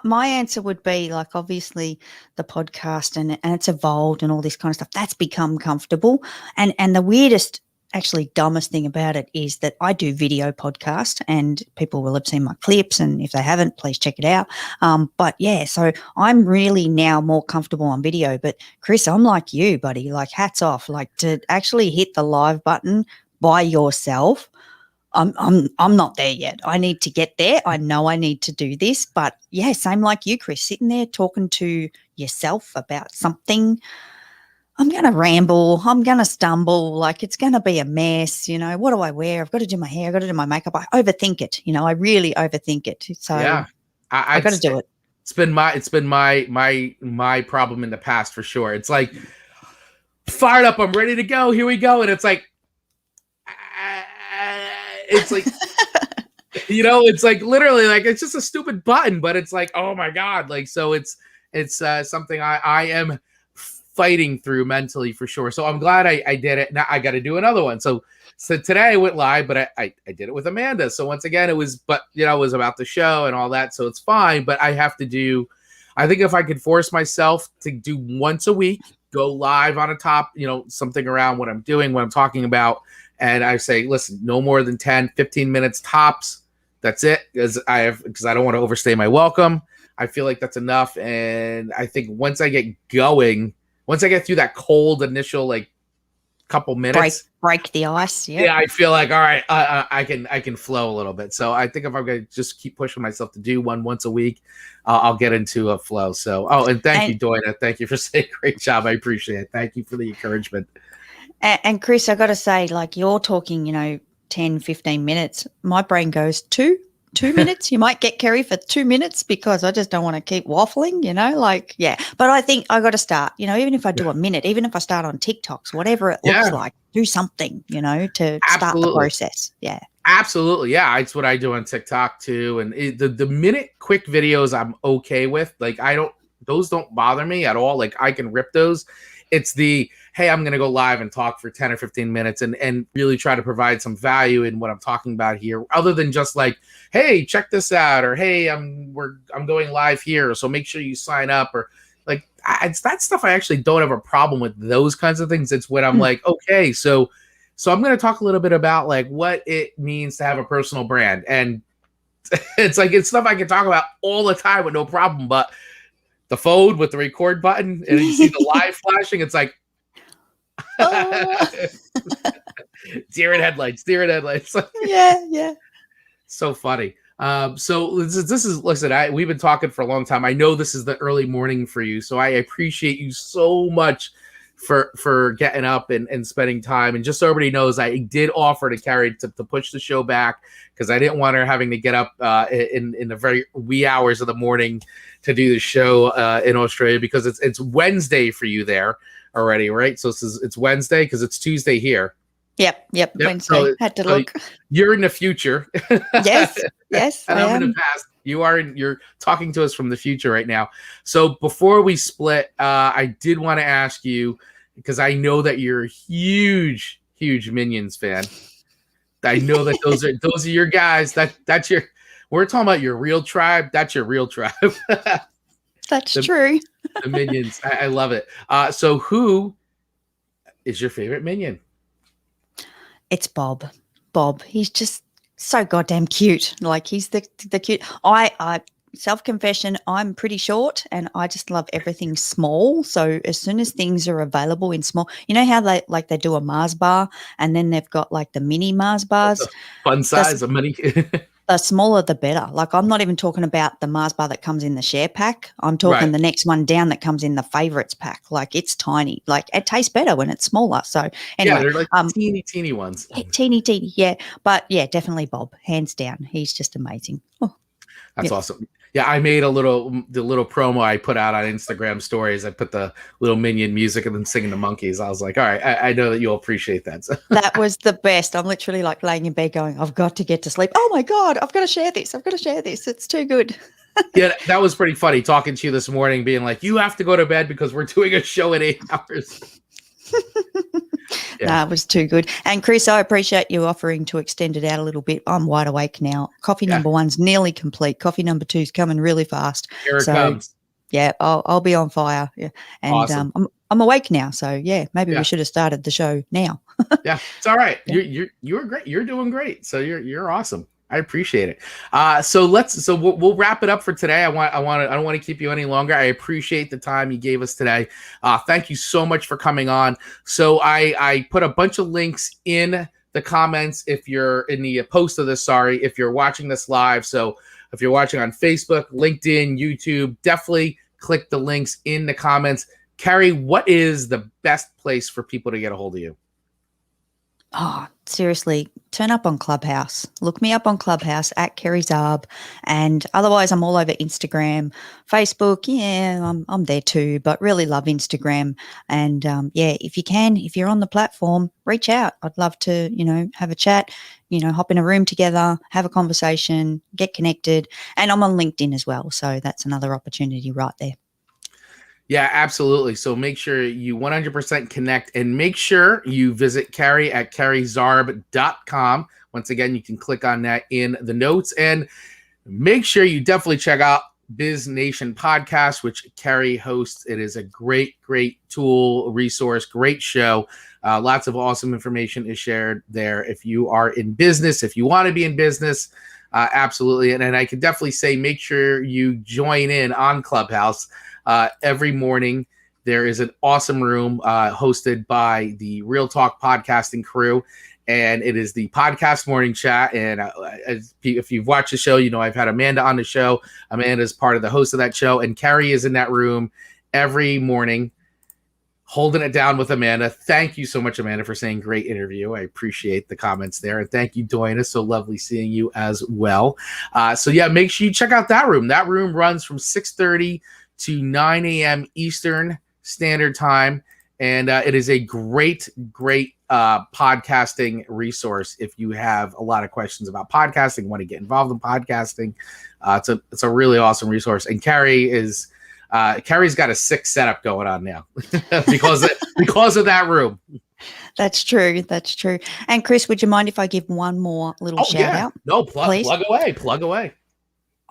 My answer would be like, obviously the podcast and it's evolved and all this kind of stuff, that's become comfortable. And the weirdest, actually dumbest thing about it is that I do video podcast and people will have seen my clips. And if they haven't, please check it out. But yeah, so I'm really now more comfortable on video. But Chris, I'm like you, buddy, like hats off, like to actually hit the live button by yourself. I'm not there yet. I need to get there. I know I need to do this, but yeah, same like you, Chris, sitting there talking to yourself about something. I'm going to ramble. I'm going to stumble. Like it's going to be a mess. What do I wear? I've got to do my hair. I've got to do my makeup. I overthink it. I really overthink it. So yeah, I've got to do it. It's been my problem in the past for sure. It's like fired up. I'm ready to go. Here we go. And it's like, it's like, it's like literally like, it's just a stupid button, but it's like, oh my God. Like, so it's something I am fighting through mentally for sure. So I'm glad I did it. Now I got to do another one. So today I went live, but I did it with Amanda. So once again, it was about the show and all that. So it's fine, but I think if I could force myself to do once a week, go live on a top, something around what I'm doing, what I'm talking about. And I say, listen, no more than 10, 15 minutes tops. That's it. Because I don't want to overstay my welcome. I feel like that's enough. And I think once I get going, once I get through that cold initial, like couple minutes, break the ice. Yeah. I feel like, all right, I can flow a little bit. So I think if I'm going to just keep pushing myself to do one once a week, I'll get into a flow. So, and thank you, Doina. Thank you for saying great job. I appreciate it. Thank you for the encouragement. And Chris, I got to say, like you're talking, 10, 15 minutes. My brain goes 2 minutes. You might get Kerry for 2 minutes because I just don't want to keep waffling, yeah. But I think I got to start, even if I do a minute, even if I start on TikToks, whatever it looks like, do something, to start the process. Yeah. Absolutely. Yeah. It's what I do on TikTok too. And the minute quick videos I'm okay with, like those don't bother me at all. Like I can rip those. It's hey, I'm going to go live and talk for 10 or 15 minutes and really try to provide some value in what I'm talking about here, other than just like, hey, check this out, or hey, I'm going live here, so make sure you sign up, or like it's that stuff. I actually don't have a problem with those kinds of things. It's when I'm like, okay, so I'm going to talk a little bit about like what it means to have a personal brand, and it's like it's stuff I can talk about all the time with no problem, but the phone with the record button and you see the live flashing, it's like, deer in headlights. Yeah. So funny. So this is listen, we've been talking for a long time. I know this is the early morning for you, so I appreciate you so much for getting up and spending time. And just so everybody knows, I did offer to Carrie to push the show back because I didn't want her having to get up in the very wee hours of the morning to do the show in Australia, because it's Wednesday for you there already, right? So it's Wednesday because it's Tuesday here. Yep. Wednesday. So, had to look. You're in the future. Yes. And I'm in the past. You're talking to us from the future right now. So before we split, I did want to ask you, because I know that you're a huge Minions fan. I know that those are your guys. That's your. We're talking about your real tribe. That's your real tribe. That's true. The Minions. I love it. So who is your favorite Minion? It's Bob. He's just so goddamn cute. Like he's the cute. self-confession, I'm pretty short and I just love everything small. So as soon as things are available in small, you know how they do a Mars bar and then they've got like the mini Mars bars. The fun size of money. The smaller the better. Like I'm not even talking about the Mars bar that comes in the share pack. I'm talking Right. the next one down that comes in the favorites pack. Like it's tiny. Like it tastes better when it's smaller. So anyway, Yeah, they're like teeny ones. teeny, yeah. But yeah, definitely Bob, hands down. He's just amazing. Oh, That's yeah. awesome. Yeah, I made the little promo I put out on Instagram stories. I put the little minion music and then singing the monkeys. I was like, all right, I know that you'll appreciate that. So. That was the best. I'm literally like laying in bed going, I've got to get to sleep. Oh my God, I've got to share this. I've got to share this. It's too good. Yeah, that was pretty funny talking to you this morning, being like, you have to go to bed because we're doing a show in 8 hours. Yeah. Nah, it was too good. And Chris, I appreciate you offering to extend it out a little bit. I'm wide awake now. Coffee number 1's nearly complete. Coffee number 2's coming really fast. Here it comes. Yeah, I'll be on fire. Yeah. And awesome. I'm awake now. So yeah, maybe we should have started the show now. Yeah, it's all right. You're great. You're doing great. So you're awesome. I appreciate it. So we'll wrap it up for today. I don't want to keep you any longer. I appreciate the time you gave us today. Thank you so much for coming on. So I put a bunch of links in the comments if you're in the post of this. Sorry, if you're watching this live. So if you're watching on Facebook, LinkedIn, YouTube, definitely click the links in the comments. Kerry, what is the best place for people to get a hold of you? Oh, seriously, turn up on Clubhouse. Look me up on Clubhouse at Kerry Zarb. And otherwise, I'm all over Instagram, Facebook. Yeah, I'm there too, but really love Instagram. And if you're on the platform, reach out. I'd love to, have a chat, hop in a room together, have a conversation, get connected. And I'm on LinkedIn as well. So that's another opportunity right there. Yeah, absolutely. So make sure you 100% connect and make sure you visit Kerry at kerryzarb.com. Once again, you can click on that in the notes and make sure you definitely check out BIZ Nation podcast, which Kerry hosts. It is a great tool, resource, great show. Lots of awesome information is shared there. If you are in business, if you want to be in business, absolutely. And I can definitely say, make sure you join in on Clubhouse. Every morning, there is an awesome room hosted by the Real Talk podcasting crew, and it is the podcast morning chat. And if you've watched the show, I've had Amanda on the show. Amanda is part of the host of that show, and Kerry is in that room every morning holding it down with Amanda. Thank you so much, Amanda, for saying great interview. I appreciate the comments there. And thank you, Doina. So lovely seeing you as well. Make sure you check out that room. That room runs from 6:30 to 9 a.m. Eastern Standard Time. And it is a great podcasting resource. If you have a lot of questions about podcasting, want to get involved in podcasting, it's a really awesome resource. And Kerry's got a sick setup going on now because of that room. That's true. And Chris, would you mind if I give one more little shout out? No, plug away.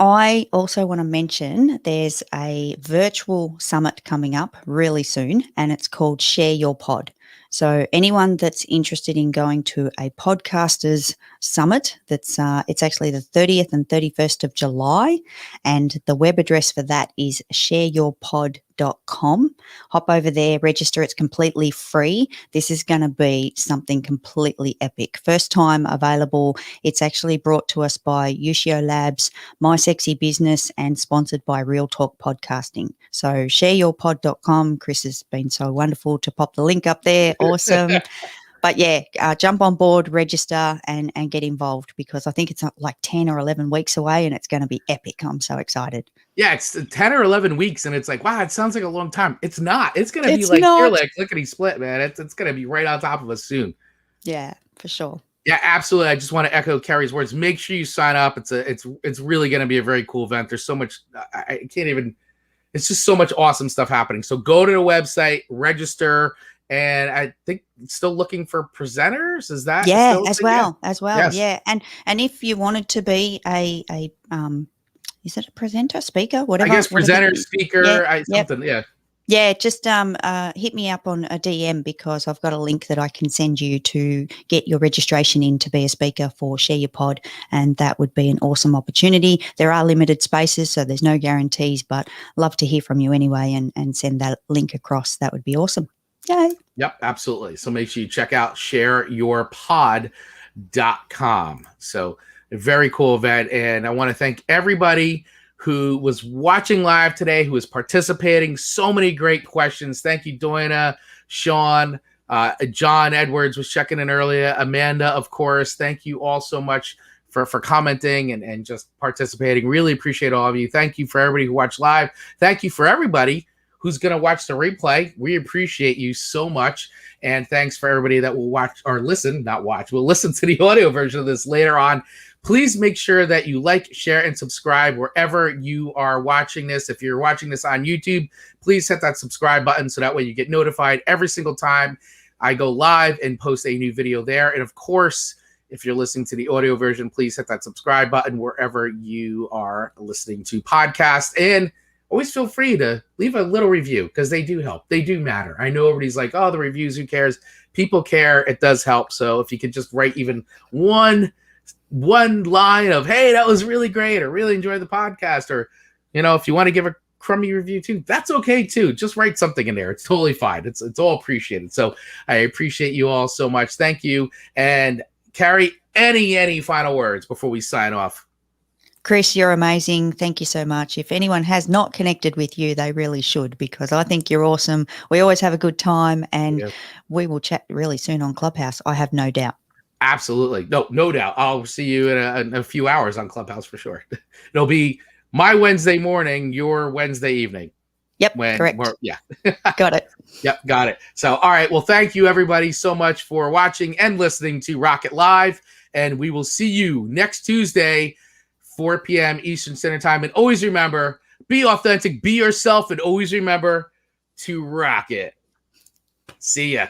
I also want to mention there's a virtual summit coming up really soon, and it's called Share Your Pod. So anyone that's interested in going to a podcasters summit, it's actually the 30th and 31st of July, and the web address for that is shareyourpod.com. Hop over there, register. It's completely free. This is going to be something completely epic. First time available. It's actually brought to us by Ushio Labs, My Sexy Business, and sponsored by Real Talk Podcasting. So shareyourpod.com. Chris has been so wonderful to pop the link up there. Awesome. But jump on board, register, and get involved, because I think it's like 10 or 11 weeks away, and it's going to be epic. I'm so excited. Yeah, it's 10 or 11 weeks, and it's like, wow, it sounds like a long time. It's not. It's going to be like you're like lickety split, man. It's going to be right on top of us soon. Yeah, for sure. Yeah, absolutely. I just want to echo Kerry's words. Make sure you sign up. It's really going to be a very cool event. There's so much. I can't even. It's just so much awesome stuff happening. So go to the website, register. And I think still looking for presenters. Is that as well? Yes. Yeah. And if you wanted to be a is it a presenter, speaker, whatever? I guess presenter, speaker, something. Yeah. Yeah, just hit me up on a DM because I've got a link that I can send you to get your registration in to be a speaker for Share Your Pod, and that would be an awesome opportunity. There are limited spaces, so there's no guarantees, but love to hear from you anyway and send that link across. That would be awesome. Yay. Yep, absolutely. So make sure you check out shareyourpod.com. So a very cool event, and I want to thank everybody who was watching live today, who was participating. So many great questions. Thank you, Doina, Sean, John Edwards was checking in earlier, Amanda, of course. Thank you all so much for commenting and just participating. Really appreciate all of you. Thank you for everybody who watched live. Thank you for everybody who's going to watch the replay. We appreciate you so much. And thanks for everybody that will watch or listen, not watch, will listen to the audio version of this later on. Please make sure that you like, share, and subscribe wherever you are watching this. If you're watching this on YouTube, please hit that subscribe button so that way you get notified every single time I go live and post a new video there. And of course, if you're listening to the audio version, please hit that subscribe button wherever you are listening to podcasts. And always feel free to leave a little review because they do help. They do matter. I know everybody's like, oh, the reviews, who cares? People care. It does help. So if you could just write even one line of, hey, that was really great, or really enjoyed the podcast, or, you know, if you want to give a crummy review too, that's okay too. Just write something in there. It's totally fine. It's all appreciated. So I appreciate you all so much. Thank you. And Carrie, any final words before we sign off? Chris, you're amazing. Thank you so much. If anyone has not connected with you, they really should, because I think you're awesome. We always have a good time, and we will chat really soon on Clubhouse. I have no doubt. Absolutely. No doubt. I'll see you in a few hours on Clubhouse for sure. It'll be my Wednesday morning, your Wednesday evening. Yep, correct. Yeah. Got it. Yep, got it. So, all right. Well, thank you, everybody, so much for watching and listening to Rocket Live. And we will see you next Tuesday, 4 p.m. Eastern Standard Time. And always remember, be authentic, be yourself, and always remember to rock it. See ya.